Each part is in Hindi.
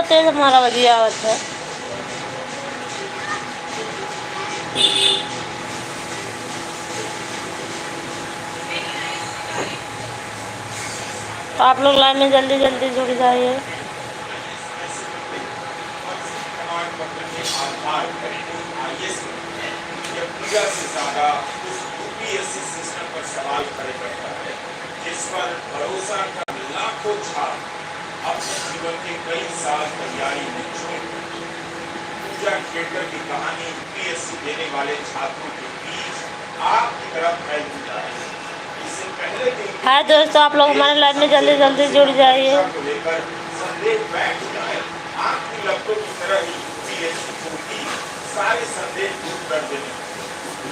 तेज हमारा बजिया आवत है। तो आप लोग लाइन में जल्दी जल्दी जुड़ जाइए। से ज्यादा उस यूपीएससी सिस्टम पर सवाल खड़े करता है, जिस पर भरोसा कर लाखों छात्र अपने जीवन के कई साल तैयारी में छोड़ पूजा खेड़कर की कहानी यूपीएससी देने वाले छात्रों के बीच आपकी तरफ फैल चुका है। इससे पहले हाय दोस्तों, आप लोग हमारे लाइन में जल्दी जल्दी जुड़ जाइए। लेकर संदेह बैठ चुका है। आपकी लपटों की तरह ही यूपीएससी को भी सारे संदेह दूर कर देने,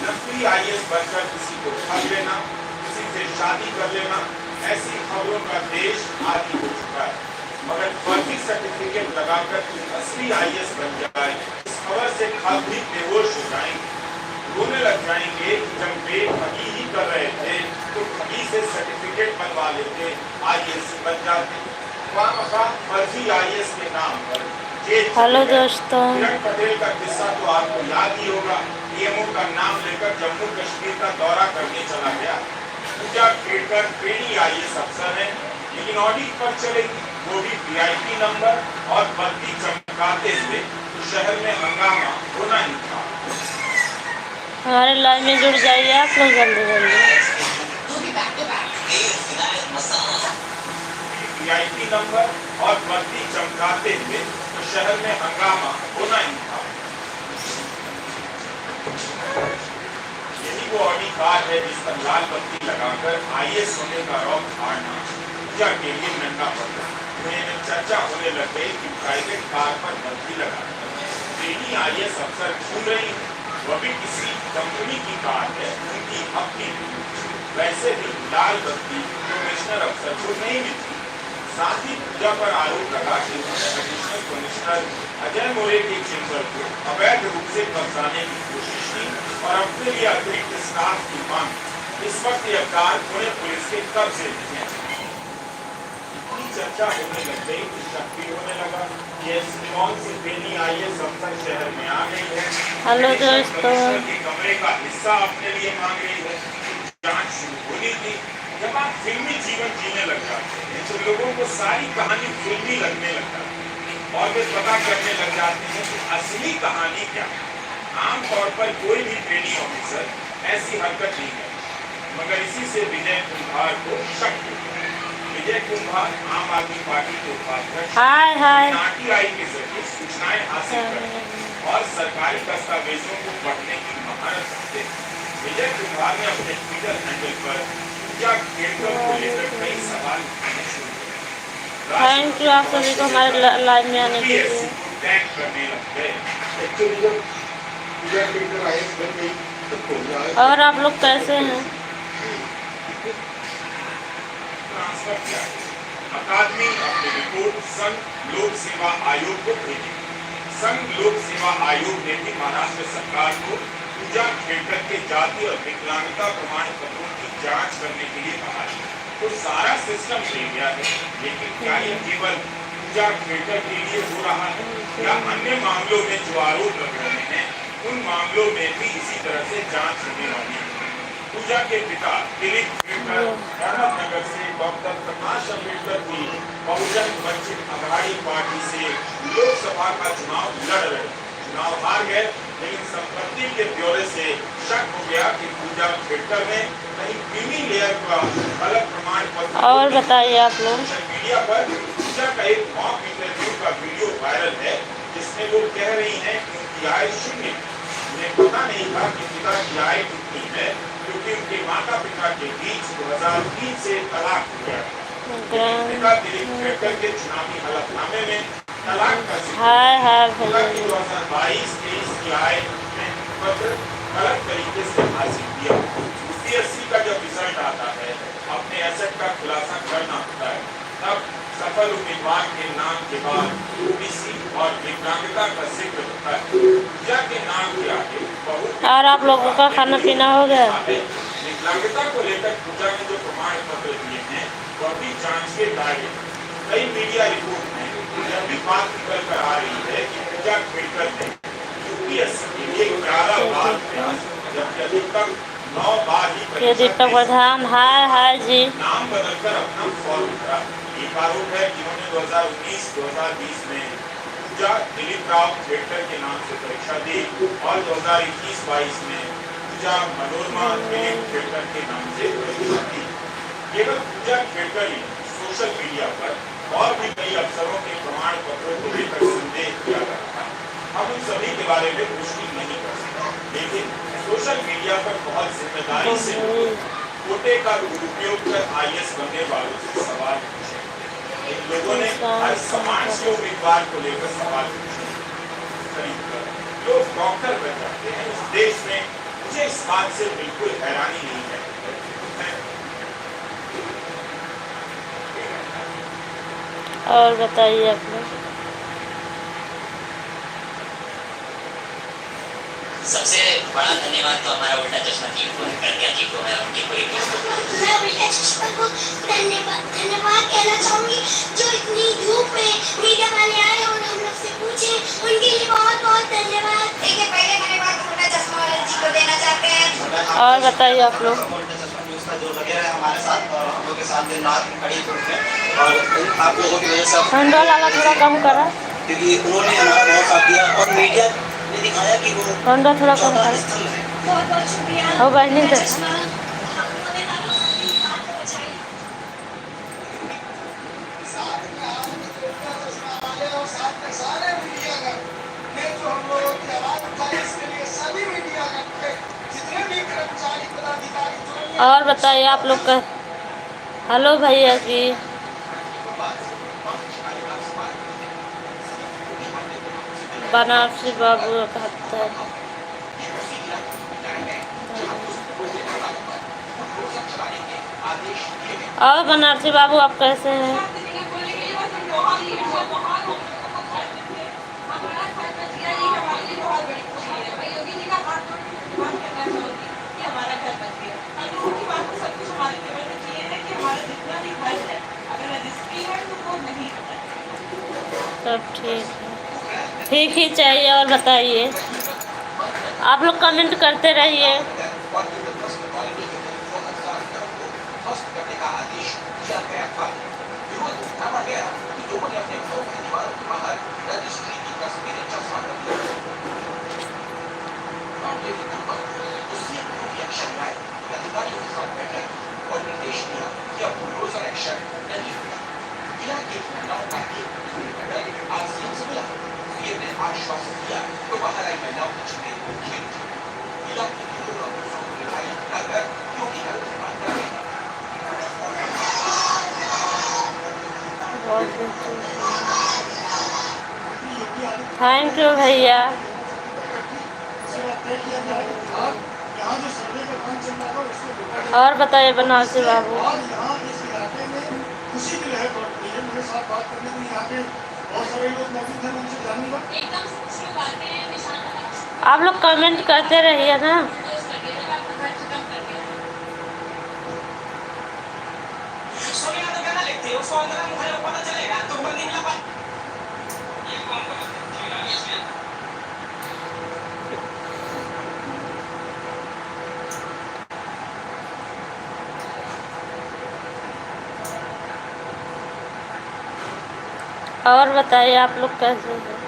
नकली आईएएस बनकर किसी को ठग लेना, किसी से शादी कर लेना, ऐसी खबरों का देश आदि हो चुका है। मगर फर्जी सर्टिफिकेट लगाकर असली आईएएस बन जाए, इस खबर से खास भी बेहोश हो जाएंगे, रोने लग जाएंगे। जब वे ठगी ही कर रहे थे तो ठगी से सर्टिफिकेट बनवा लेते, आईएएस बन जाते। फर्जी आईएएस के नाम पर हेलो दोस्तों, किरण पटेल का किस्सा तो आपको याद ही होगा। पीएमओ का नाम लेकर जम्मू कश्मीर का दौरा करने चला गया। पूजा खेड़कर ट्रेनी आईएएस अफसर है, लेकिन ऑडिट पर चलेगी, वो भी वीआईपी नंबर और बत्ती चमकाते हुए। तो शहर में हंगामा होना ही था। हमारे लाइन में जुड़ जाइए आप लोग जल्दी जल्दी। वीआईपी नंबर और बत्ती चमकाते हुए तो शहर में हंगामा होना ही था। यही वो ऑडी कार है जिस पर लाल बत्ती लगाकर आईएएस होने का रौब फाड़ना पूजा के लिए महंगा पड़ता है। चर्चा होने लग गई कि प्राइवेट कार पर बत्ती लगाकर ट्रेनी आईएएस अफसर घूम रही है, वह भी किसी कंपनी की कार है, उनकी अपनी। वैसे भी लाल बत्ती कमिश्नर अफसर को नहीं मिलती। साथ ही पूजा पर आरोप लगा कि एडिशनल कमिश्नर अजय मोरे के चेंबर को अवैध रूप से कब्जाने की कोशिश की और अपने लिए अतिरिक्त स्टाफ की मांग। इस वक्त यह कार पुणे पुलिस के कब्जे में है। इतनी चर्चा होने लग गई कि शक भी होने लगा कि कौन सी ट्रेनी आईएएस अफसर शहर में आ गई है। हेलो दोस्तों, के कमरे का हिस्सा अपने लिए मांग रही है। जांच शुरू होनी थी। जब आप फिल्मी जीवन जीने लग जाते हैं तो लोगों को सारी कहानी फिल्मी लगने लगता है और वे पता करने लग जाते हैं कि असली कहानी क्या है। आमतौर पर कोई भी ट्रेनिंग ऑफिसर ऐसी हरकत नहीं है, मगर इसी से विजय कुंभार को शक हुआ। विजय कुंभार आम आदमी पार्टी के उपाध्यक्ष आरटीआई के जरिए सूचनाएं हासिल करते और सरकारी दस्तावेजों को पढ़ने की महारत रखते हैं। विजय कुंभार ने अपने ट्विटर हैंडल पर पूजा खेड़कर को लेकर कई सवाल उठाने शुरू किए। थैंक यू आप सभी को हमारे लाइव में आने के लिए। टैग करने लग गए। और आप लोग कैसे हैं? ट्रांसफर किया। अकादमी अपनी रिपोर्ट संघ लोक सेवा आयोग को भेजी। संघ लोक सेवा आयोग ने भी महाराष्ट्र सरकार को पूजा खेड़कर के जाति और विकलांगता प्रमाण पत्रों की जांच करने के लिए कहा है। तो सारा सिस्टम ले गया है, लेकिन क्या ये केवल पूजा खेड़कर के लिए हो रहा है या अन्य मामलों में जो आरोप लग रहे हैं उन मामलों में भी इसी तरह से जांच होने वाली है। पूजा के पिता दिलीप खेड़कर अहमदनगर से डॉक्टर प्रकाश अम्बेडकर की बहुजन वंचित अघाड़ी पार्टी से लोकसभा का चुनाव लड़ रहे। चुनाव हार गए, लेकिन संपत्ति के ब्यौरे से शक हो गया कि पूजा खेड़कर ने कहीं क्रीमी लेयर का गलत प्रमाण पत्र। और बताइए आप लोग। मीडिया पर पूजा का एक मॉक इंटरव्यू का वीडियो वायरल है, जिसमें वो कह रही हैं कि उनकी आय शून्य। उन्हें पता नहीं था कि पिता की आय कितनी है, क्योंकि उनके माता पिता के बीच 2003 से तलाक हो गया। पिता दिलीप खेड़कर के चुनावी हलफनामे में तलाक का 2022-23 की आय पत्र गलत तरीके से हासिल किया। यूपीएससी का जब रिजल्ट आता है, अपने एसेट का खुलासा करना होता है, तब सफल उम्मीदवार के नाम के बाद ओबीसी और विकलांगता का जिक्र होता है। पूजा के नाम के आगे और आप लोगों का खाना पीना हो गया? विकलांगता को लेकर पूजा ने जो प्रमाण पत्र दिए हैं वह भी जांच के दायरे। कई मीडिया रिपोर्ट में यह भी बात निकल पूजा खेड़कर ने यूपीएससी के लिए 11 बार प्रयास किया, जबकि अधिकतम 9 बार ही ये परीक्षा दीपक दे प्रधान, हाय जी। नाम बदलकर अपना फॉर्म भरा। एक आरोप है कि उन्होंने 2019-2020 में पूजा दिलीप राव खेड़कर के नाम से परीक्षा दी और 2021-22 में पूजा मनोरमा दिलीप खेड़कर के नाम से परीक्षा दी। केवल पूजा खेड़कर ही सोशल मीडिया पर और भी कई अफसरों के प्रमाण पत्रों को लेकर संदेह किया जा रहा है। हम उन सभी के बारे में पुष्टि नहीं कर सकते, लेकिन सोशल मीडिया पर बहुत जिम्मेदारी से कोटे का दुरुपयोग कर आईएएस बनने वालों से सवाल पूछे। इन लोगों ने हर समाज के उम्मीदवार को लेकर सवाल पूछे। लोग डॉक्टर बन जाते हैं इस देश में, मुझे इस बात से बिल्कुल हैरानी नहीं है। और बताइए आप लोग। सबसे बड़ा धन्यवाद तो हमारा उल्टा चश्मा टीम को है, प्रज्ञा जी को है, उनकी पूरी टीम को। मैं उल्टा चश्मा को धन्यवाद कहना चाहूंगी, जो इतनी धूप में मीडिया वाले आए और हम लोग से पूछे, उनके लिए बहुत बहुत धन्यवाद। देखिए, पहले धन्यवाद उल्टा चश्मा जी को देना चाहते हैं। और बताइए आप लोग। उल्टा चश्मा न्यूज़ का जो लगे रहे हमारे साथ और हम लोग के साथ दिन रात खड़ी हुई और आप लोगों की वजह से ठंडा वाला थोड़ा कम करा, क्योंकि उन्होंने हमारा बहुत साथ दिया और मीडिया ने दिखाया कि वो ठंडा थोड़ा कम चौथा करा। स्थल है। बहुत बहुत शुक्रिया। हो बहनी उल्टा दे। चश्मा हमें बचाई। और बताइए आप लोग का। हेलो भैया जी। बनारसी बाबू कहता है। और बनारसी बाबू आप कैसे हैं? सब ठीक है, ठीक ही चाहिए। और बताइए, आप लोग कमेंट करते रहिए। थैंक यू भैया। और बताइए बनारसी बाबू। आप लोग कमेंट करते रहिए ना। और बताइए आप लोग कैसे हैं?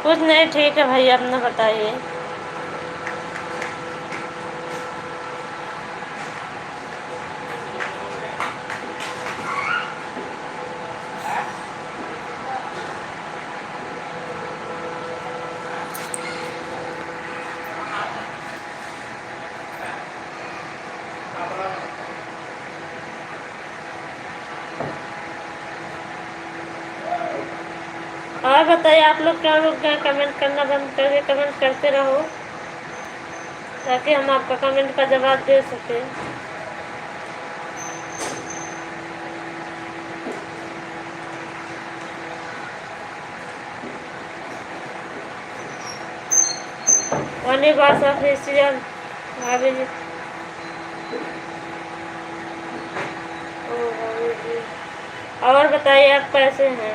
कुछ नहीं, ठीक है भैया, अपना बताइए। और बताइए आप लोग क्या हो गया, कमेंट करना बंद करके कमेंट करते रहो ताकि हम आपका कमेंट का जवाब दे सकें। ऑनली बस ऑफिशियल भाभी जी। ओ भाभी जी, और बताइए आप कैसे हैं?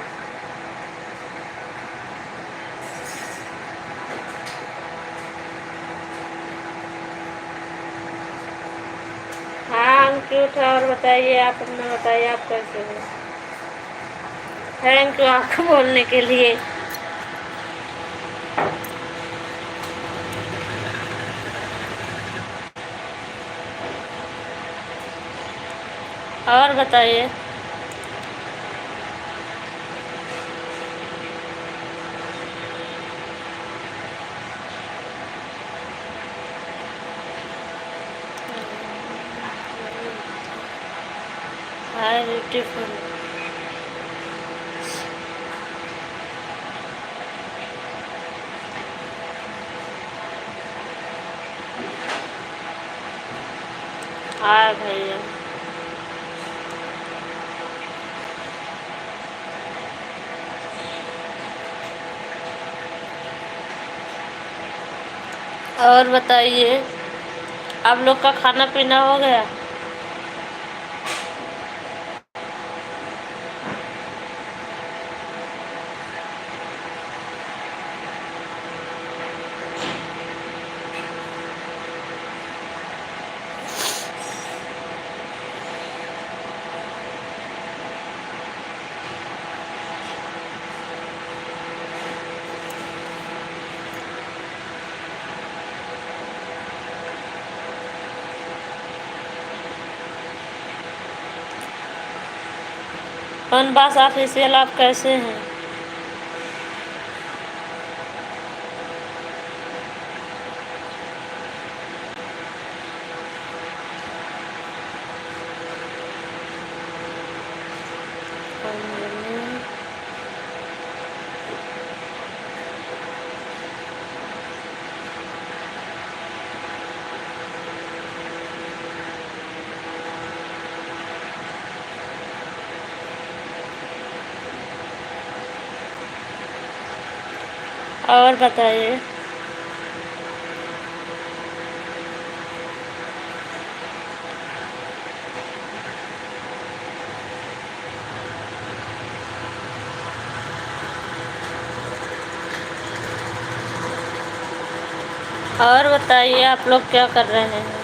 हाँ हम क्यूट है। और बताइए आप अपना बताइए आप कैसे हैं? थैंक यू आपको बोलने के लिए। और बताइए। हाय ब्यूटीफुल। हाय भैया। और बताइए आप लोग का खाना पीना हो गया? कौन बस ऑफिशियल आप कैसे हैं? और बताइए। और बताइए आप लोग क्या कर रहे हैं?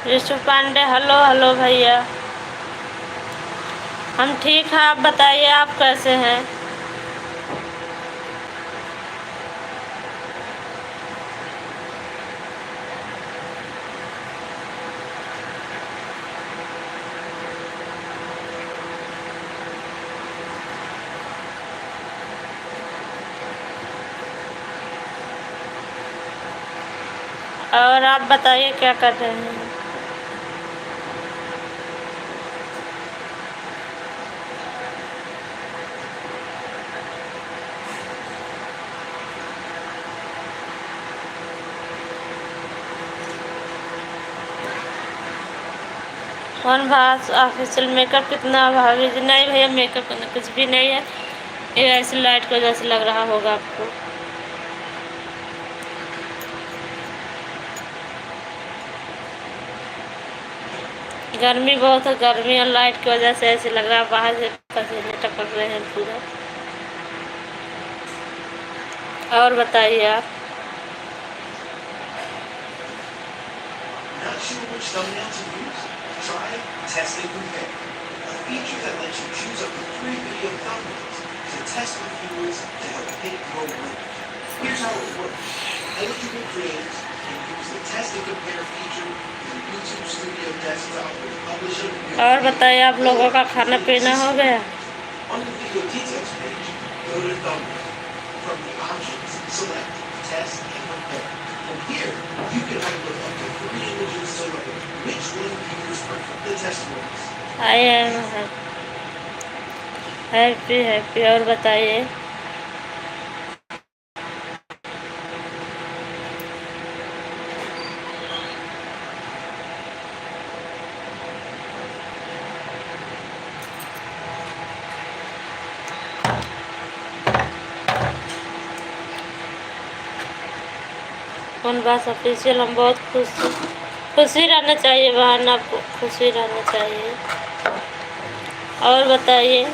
ऋषभ पांडे, हेलो हेलो भैया। हम ठीक हैं, आप बताइए आप कैसे हैं? और आप बताइए क्या कर रहे हैं? कौन भास ऑफिशियल मेकअप कितना भाभी जी? नहीं भैया मेकअप करना कुछ भी नहीं है, ये ऐसे लाइट की वजह से लग रहा होगा आपको। गर्मी बहुत है, गर्मी और लाइट की वजह से ऐसे लग रहा है, बाहर से पसीने टपक रहे हैं पूरा। और बताइए आप। Not sure which thumbnail to use? Try Test and Compare, a feature that lets you choose up to 3 video thumbnails to test the fuels to help pick your winner. Here's how it works. Eligible creators can use the test and compare feature in the YouTube Studio desktop with publishing. और बताइए, आप लोगों का खाना पीना हो गया? On the video details page, go to thumbnail. From the options, select test and compare. From here, you can upload up to 3 images to look at which one you use for the testimonies. I am happy. और बताइए, कौन बात ऑफिशियल। हम बहुत खुशी रहना चाहिए बहन, आपको खुशी रहना चाहिए। और बताइए,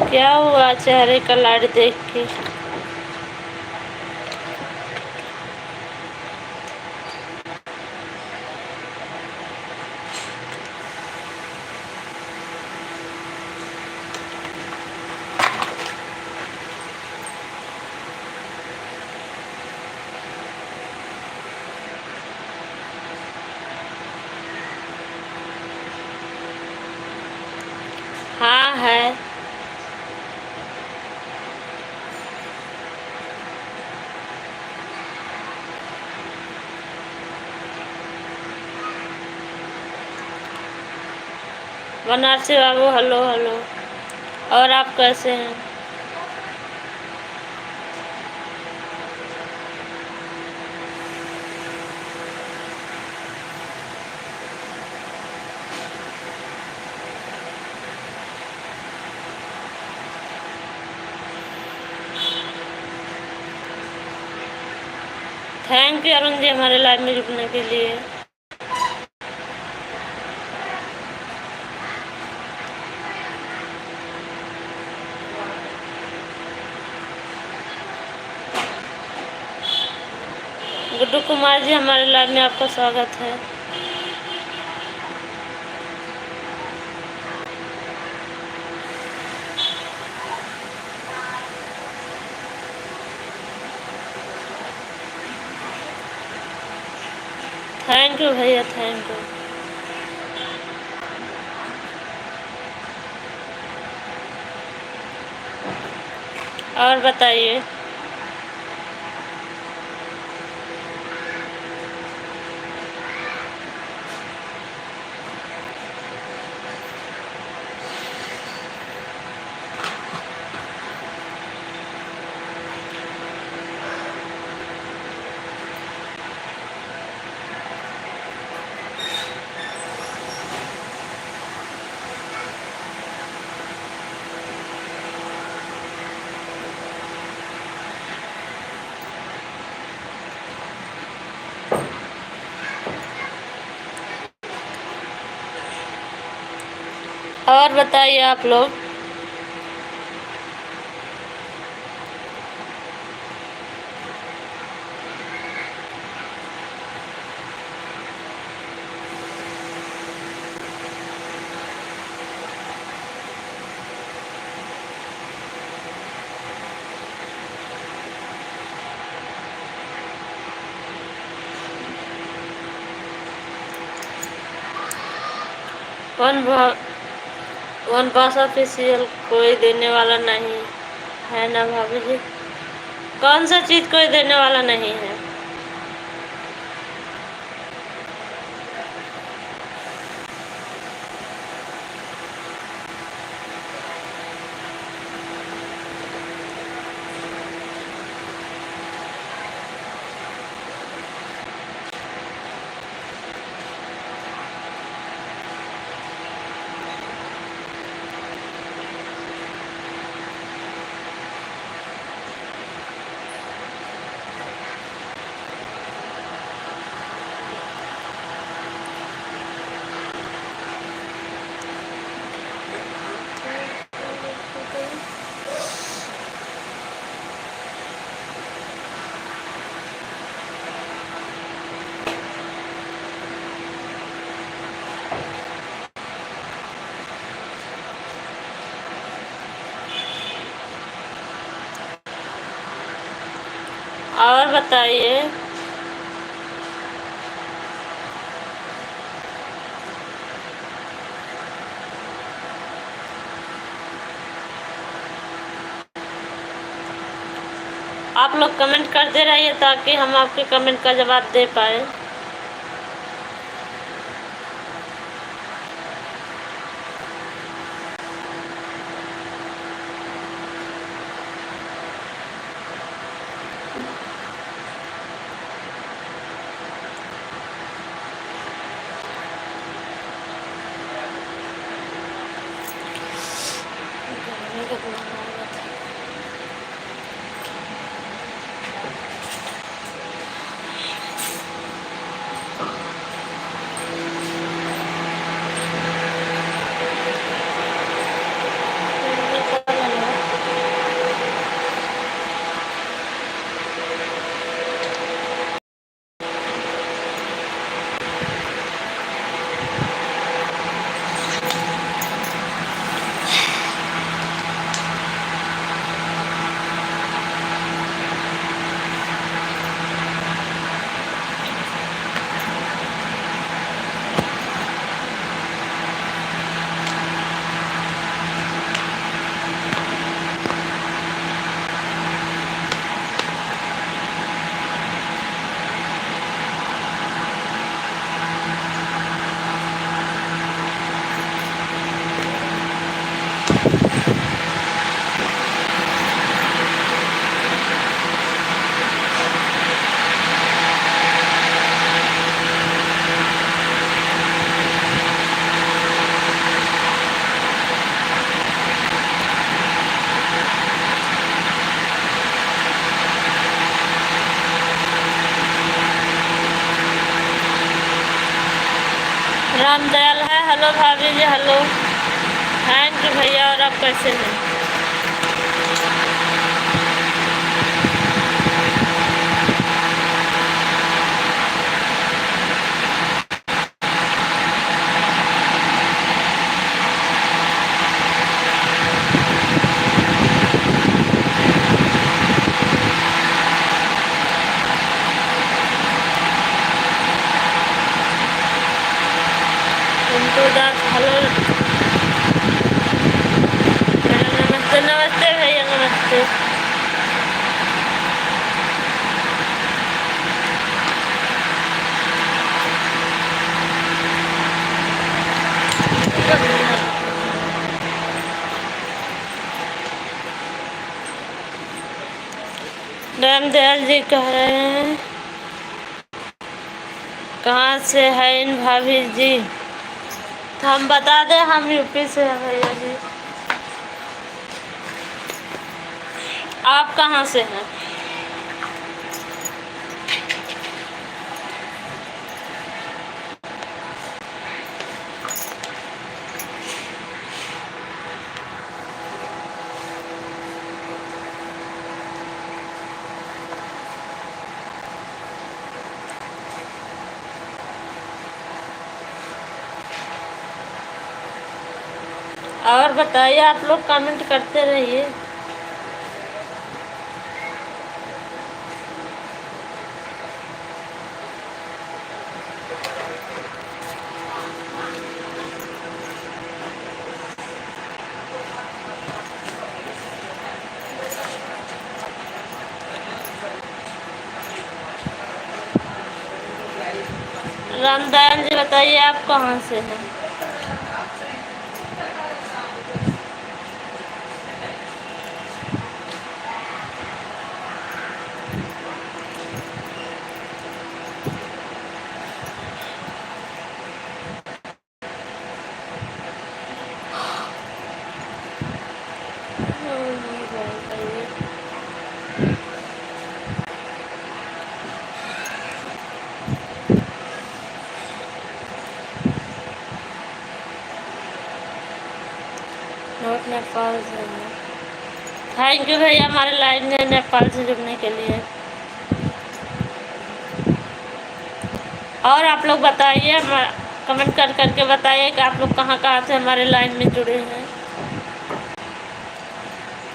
क्या हुआ चेहरे का लाड देख के? हाँ है। बनारसी बाबू, हेलो हेलो। और आप कैसे हैं? थैंक यू अरुण जी हमारे लाइव में जुड़ने के लिए। गुड्डू कुमार जी हमारे लाइव में आपका स्वागत है। थैंक यू भैया, थैंक यू। और बताइए, और बताइए आप लोग। वन बस ऑफिशियल कोई देने वाला नहीं है ना भाभी जी? कौन सा चीज़ कोई देने वाला नहीं है? और बताइए। आप लोग कमेंट करते रहिए ताकि हम आपके कमेंट का जवाब दे पाए। रामदयाल है। हेलो भाभी जी, हेलो। थैंक यू भैया। और आप कैसे हैं? पिंटू दास, हेलो। नमस्ते नमस्ते भैया, नमस्ते। रामदयाल जी कह रहे हैं कहाँ से है इन भाभी जी? तो हम बता दें, हम यूपी से हैं भैया जी। आप कहाँ से हैं? और बताइए, आप लोग कमेंट करते रहिए। रामदयाल जी बताइए, आप कहाँ से हैं? नोट नेपाल से। थैंक यू भैया हमारे लाइन में नेपाल से जुड़ने के लिए। और आप लोग बताइए, कमेंट कर करके बताइए कि आप लोग कहाँ से हमारे लाइन में जुड़े हैं,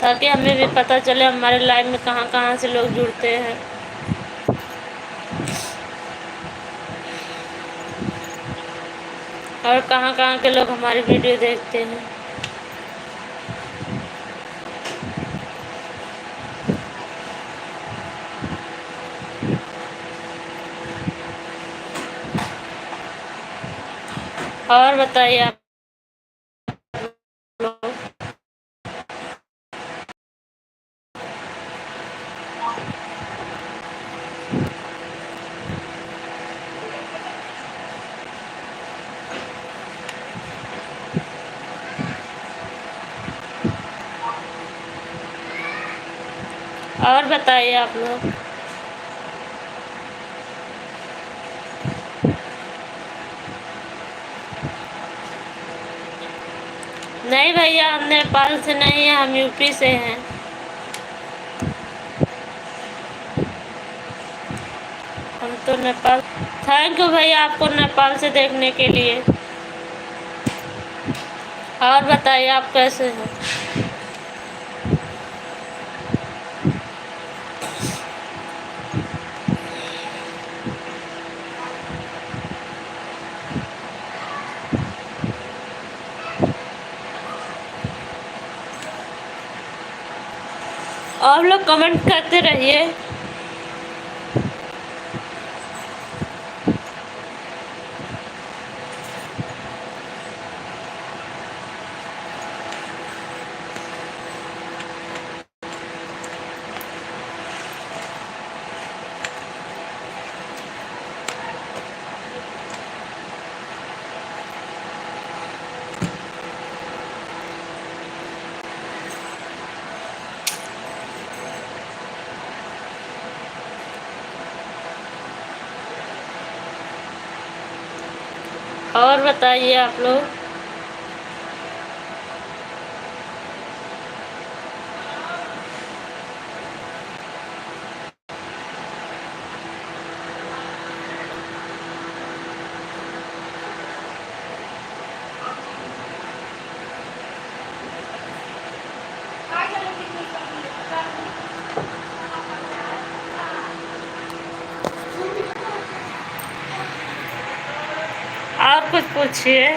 ताकि हमें भी पता चले हमारे लाइन में कहाँ से लोग जुड़ते हैं। और कहाँ कहाँ के लोग हमारी वीडियो देखते हैं। और बताइए आप लोग। और बताइए आप लोग। नहीं भैया, हम नेपाल से नहीं है, हम यूपी से हैं। हम तो नेपाल। थैंक यू भैया आपको नेपाल से देखने के लिए। और बताइए आप कैसे हैं। आप लोग कमेंट करते रहिए। और बताइए आप लोग। और कुछ पूछिए।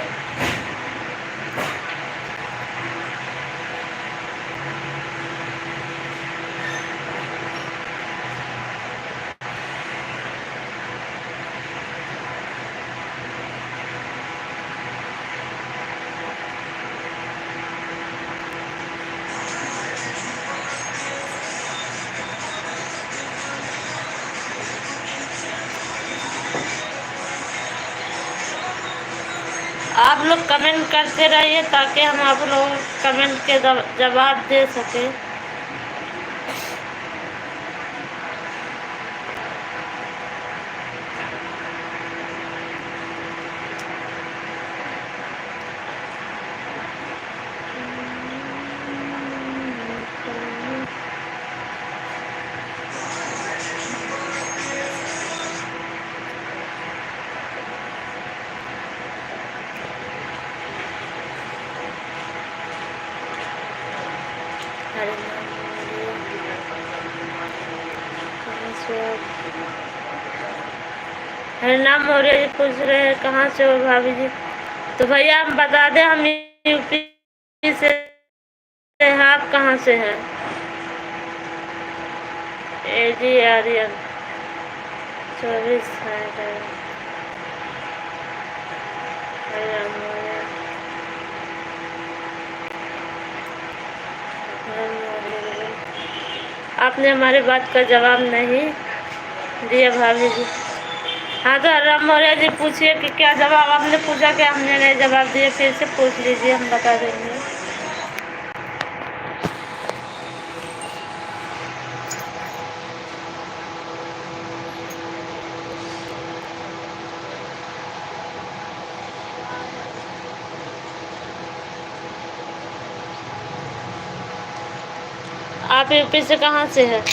आप लोग कमेंट करते रहिए ताकि हम आप लोगों कमेंट के जवाब दे सकें। हरिनाम मौर्य जी पूछ रहे हैं कहाँ से हो भाभी जी। तो भैया हम बता दें, हम यूपी से हैं। आप कहाँ से हैं? एडी आर्यन 24 है। आपने हमारी बात का जवाब नहीं दिया भाभी जी। हाँ तो राम मौर्य जी पूछिए कि क्या जवाब आपने पूछा, क्या हमने नहीं जवाब दिया, फिर से पूछ लीजिए, हम बता देंगे। आप यूपी से कहाँ से हैं?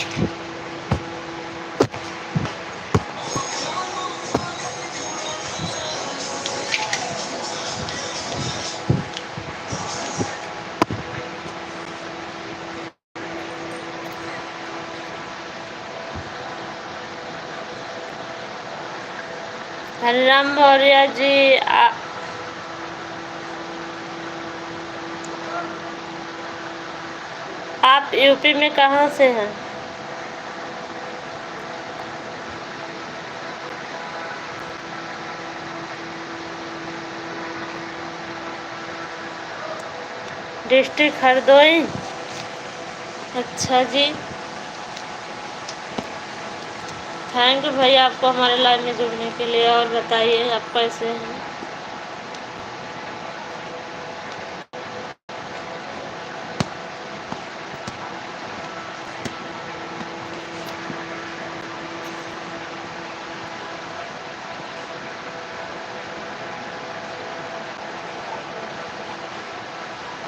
हरिराम मौर्य जी आप यूपी में कहाँ से हैं? डिस्ट्रिक्ट हरदोई। अच्छा जी, थैंक यू भैया आपको हमारे लाइव में जुड़ने के लिए। और बताइए आप कैसे हैं?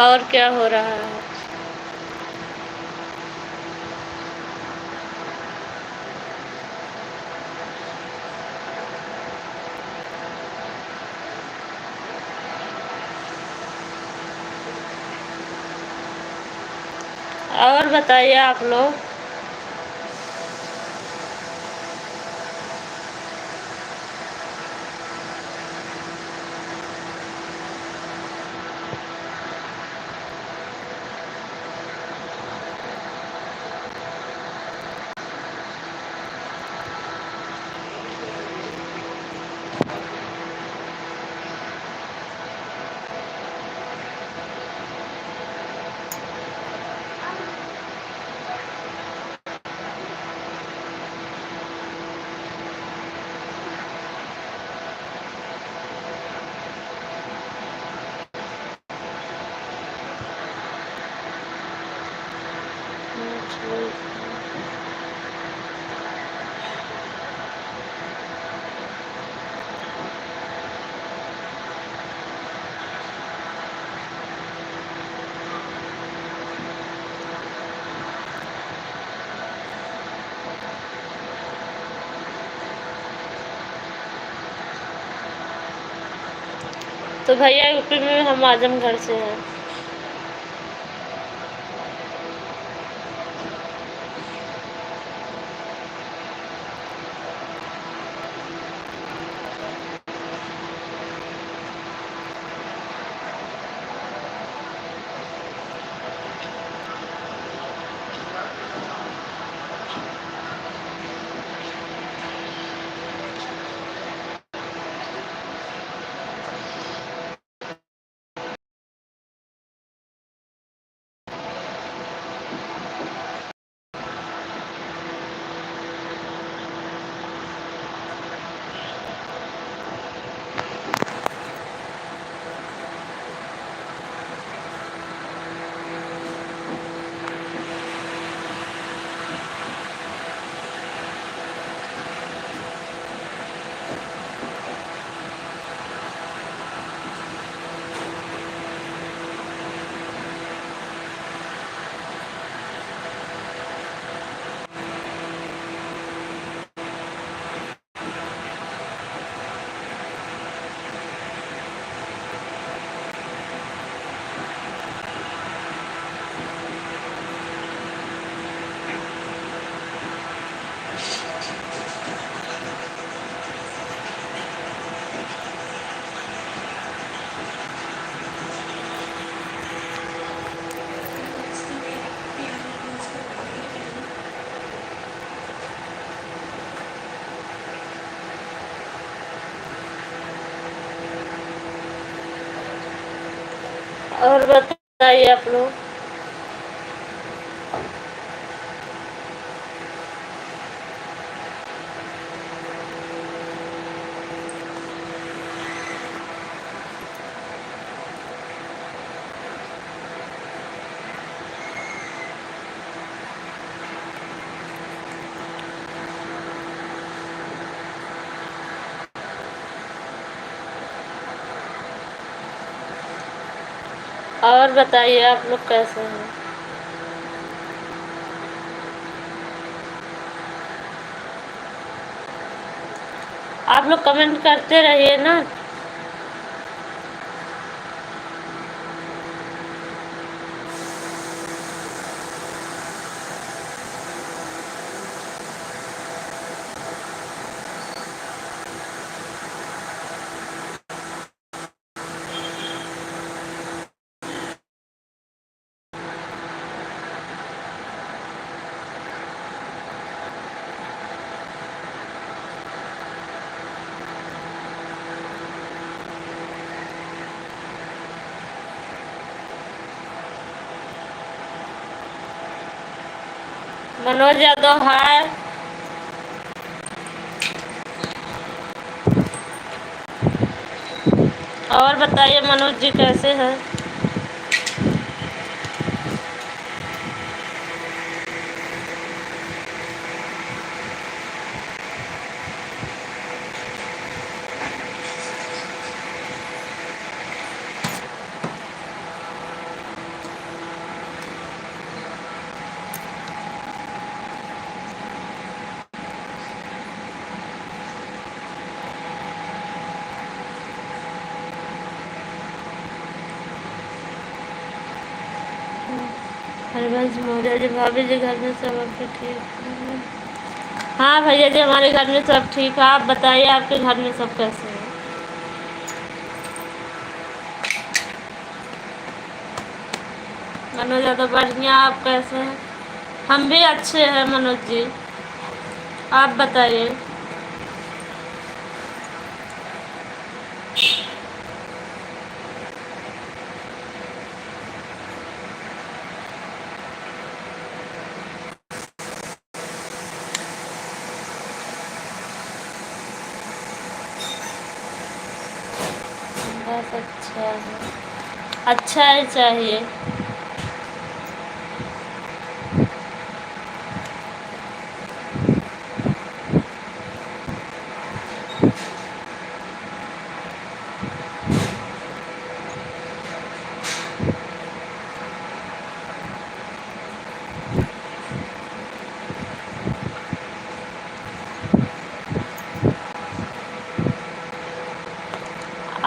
और क्या हो रहा है? और बताइए आप लोग। तो भैया यूपी में हम आजमगढ़ से हैं। और बताइए आप लोग। और बताइए आप लोग कैसे हैं? आप लोग कमेंट करते रहिए ना। मनोज यादव हाय। और बताइए मनोज जी कैसे हैं? हरिवंश मौर्य जी, भाभी जी घर में सब आपके ठीक है? हाँ भैया जी हमारे घर में सब ठीक है। आप बताइए आपके घर में सब कैसे हैं? मनोज यादव बढ़िया, आप कैसे हैं? हम भी अच्छे हैं मनोज जी, आप बताइए। बस अच्छा है, अच्छा ही चाहिए।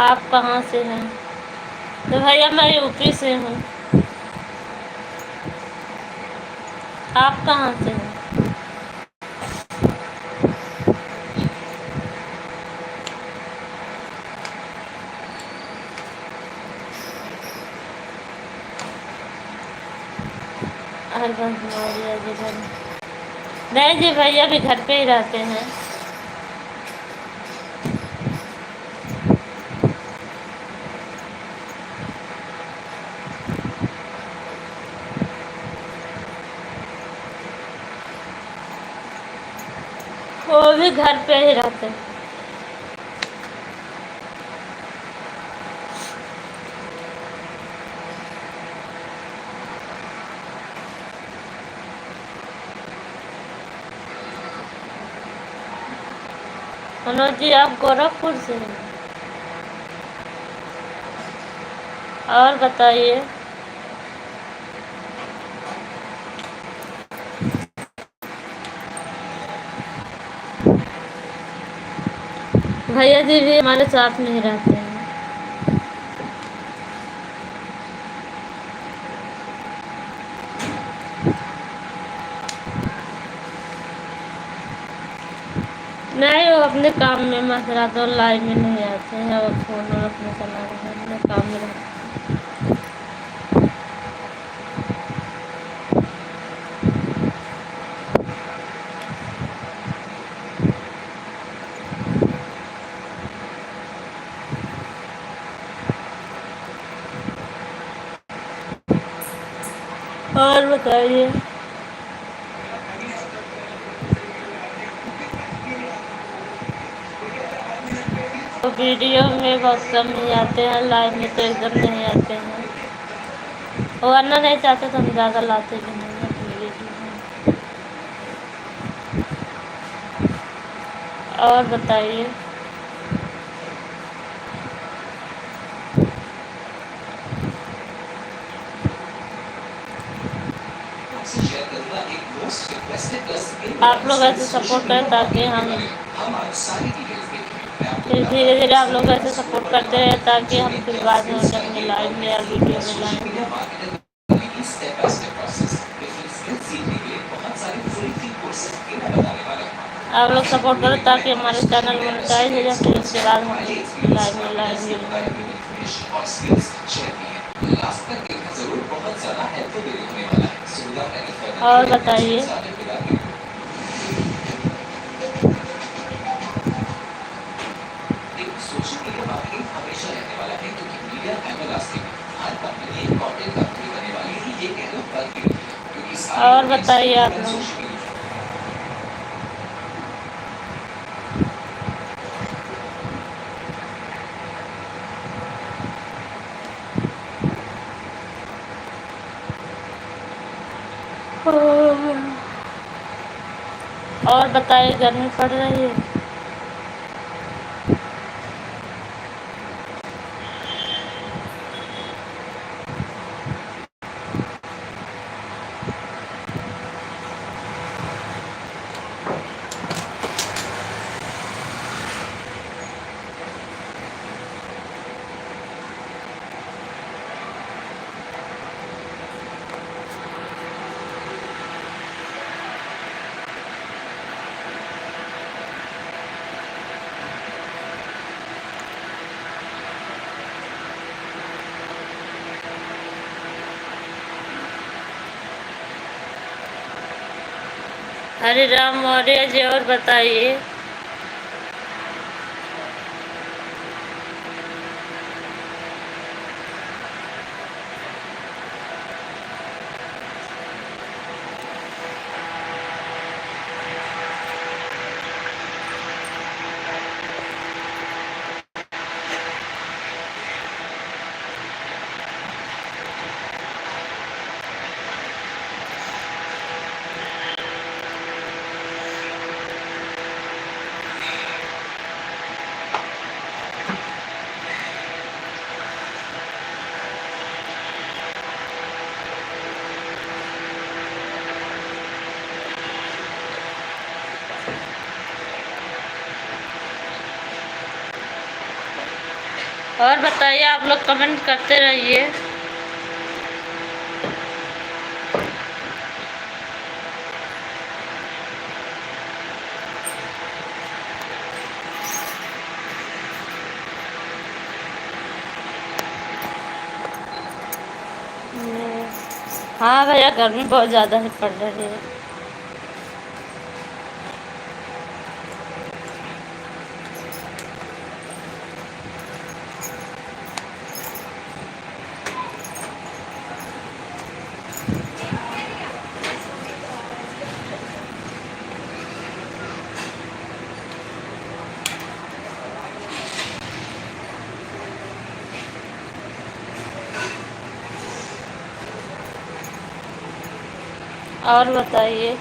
आप कहाँ से हैं? तो भैया मैं यूपी से हूँ। आप कहाँ से हैं? हरिवंश मौर्य जी घर नहीं जी, भैया भी घर पे ही रहते हैं। वो भी घर पे ही रहते हैं। मनोज जी आप गोरखपुर से हैं? और बताइए। भैया जी भी हमारे साथ नहीं रहते हैं। नहीं, वो अपने काम में मसरा तो लाइव में नहीं आते हैं, वो फोन और अपने चला रहे हैं, अपने काम में रहते हैं। और बताइए। तो वीडियो में बहुत कम ही आते हैं, लाइव में तो एकदम नहीं आते हैं। वो वरना नहीं चाहते तो हम ज़्यादा लाते भी नहीं हैं अपनी वीडियो में। और बताइए। आपसे शेयर करूंगा एक मोस्ट रिक्वेस्टेड प्लस आप लोग ऐसे सपोर्ट करें ताकि हम हमारी सारी डिटेल्स देखें। फिर धीरे धीरे आप लोग ऐसे सपोर्ट करते हैं ताकि हम फिर बाद में उसे अपने लाइव में या वीडियो में लाएं। Step by step process skills सीखने के लिए बहुत सारे फ्री कोर्सेज के मैं बताने वाला हूं। आप लोग सपोर्ट करें ताकि हमारे चैनल मोनेटाइज हो जाए, फिर उसके बाद हम लाइव में लाएंगे। और स्किल्स शेयर की है, लास्ट तक देखना जरूर, बहुत ज्यादा हेल्पफुल होने वाला है। सुविधा मैंने और बताइए। सोशल मीडिया मार्केटिंग हमेशा रहने वाला है क्योंकि मीडिया एवरलास्टिंग है। हर कंपनी एक कंटेंट कंपनी बनने वाली है, ये कह लो पर क्योंकि और बताइए आप लोग। और बताइए, गर्मी पड़ रही है? हरे राम मौर्य जी, और बताइए। और बताइए, आप लोग कमेंट करते रहिए। हाँ भैया, गर्मी बहुत ज़्यादा ही पड़ रही है। और बताइए।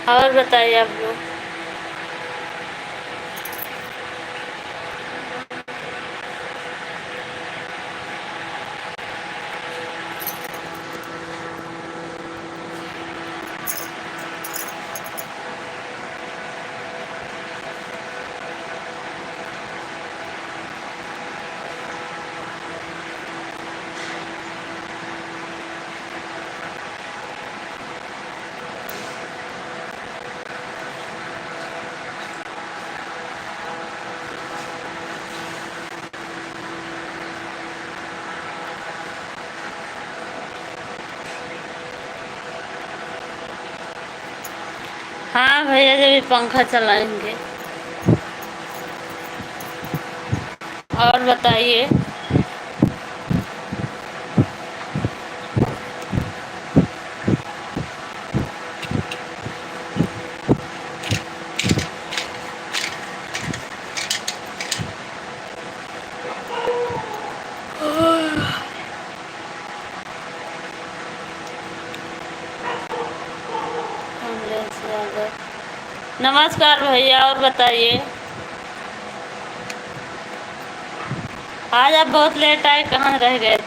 और बताइए आप लोग। हाँ भैया, जब भी पंखा चलाएंगे। और बताइए। नमस्कार भैया, और बताइए। आज आप बहुत लेट आए, कहाँ रह गए थे?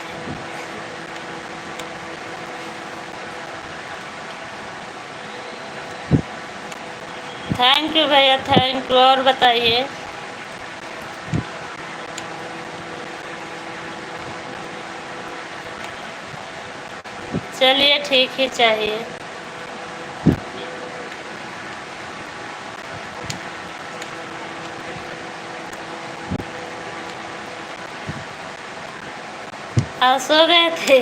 थैंक यू भैया, थैंक यू। और बताइए। चलिए, ठीक ही चाहिए। आप सो गए थे?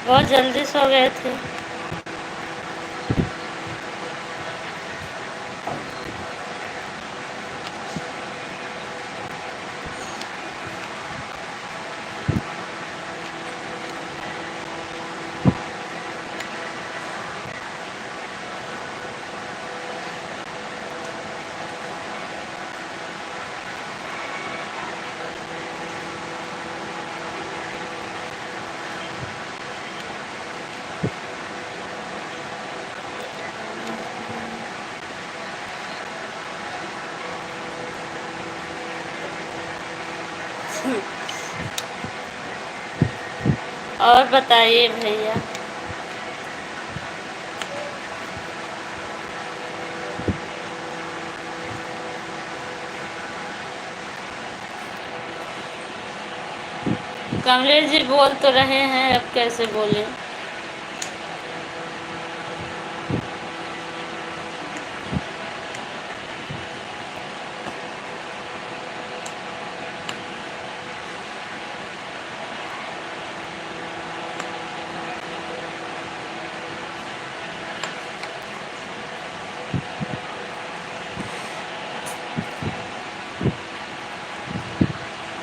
बहुत जल्दी सो गए थे। और बताइए भैया। कमलेश जी बोल तो रहे हैं, अब कैसे बोले?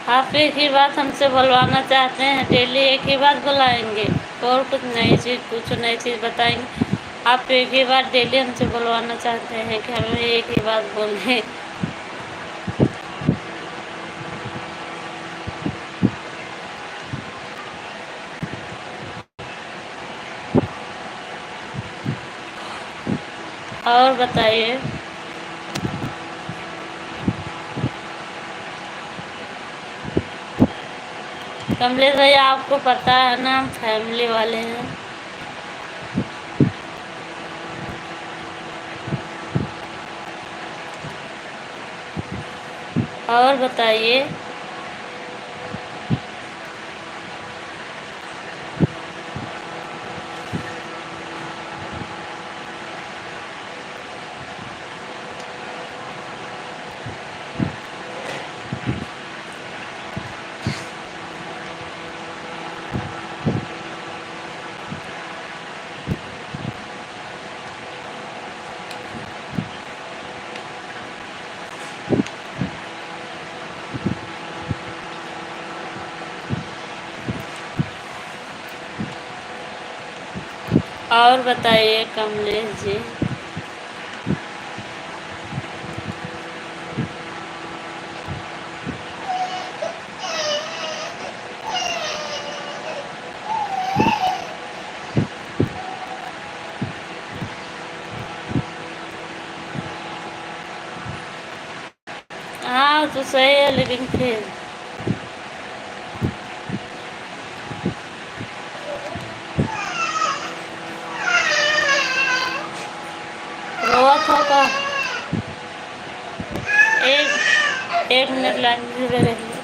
आप एक ही बात हमसे बुलवाना चाहते हैं, डेली एक ही बात बुलाएंगे? और कुछ नई चीज़ बताएंगे? आप एक ही बात डेली हमसे बुलवाना चाहते हैं कि हमें एक ही बात बोलें? और बताइए। कमलेश भैया, आपको पता है ना, हम फैमिली वाले हैं। और बताइए। और बताइए कमलेश जी। सही है लेकिन फिर रोवत होगा। एक मिनट लाइन में जुड़े रहिए।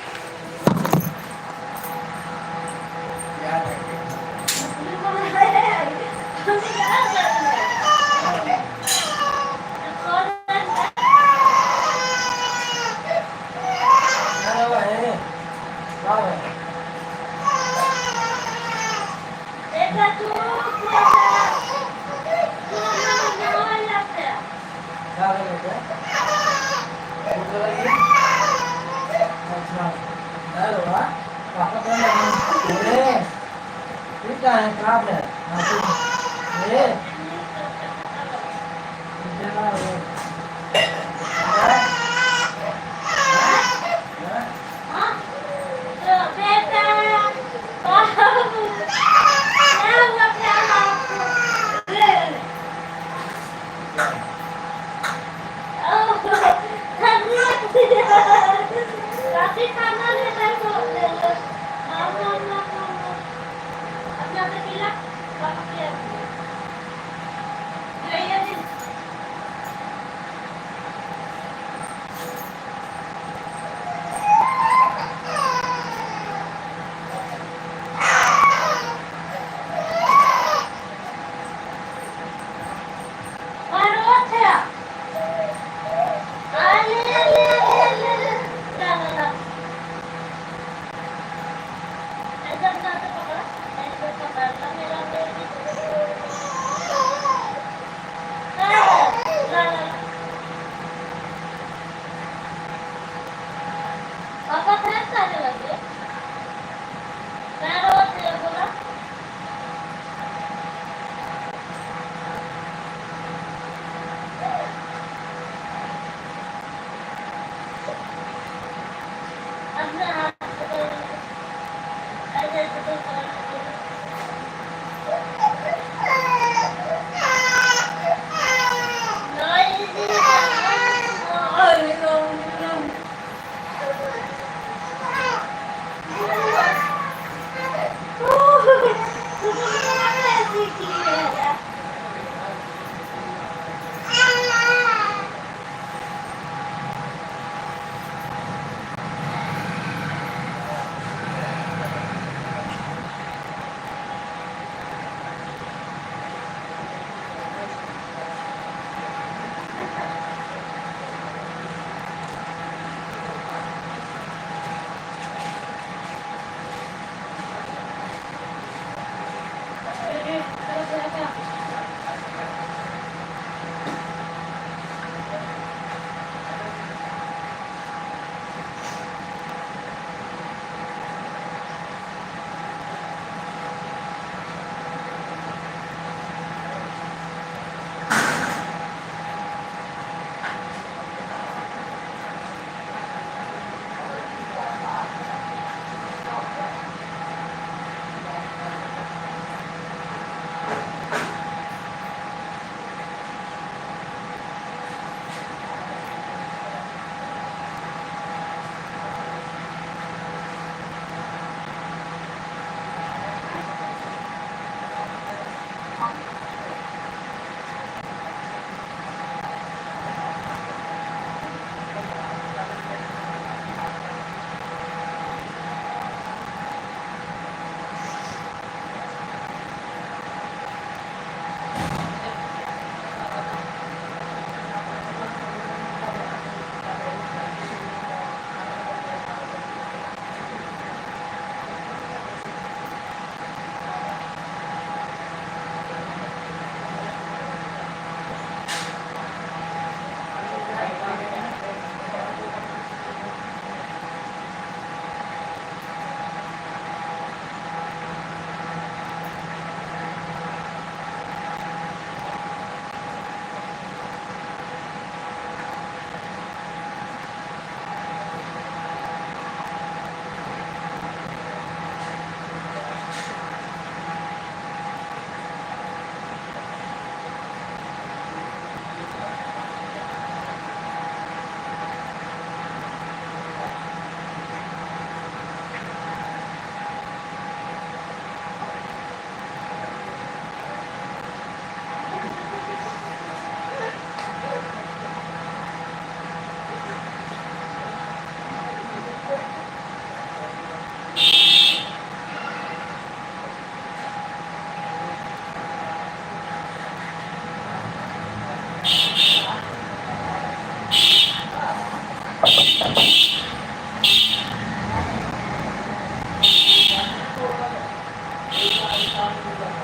पानी में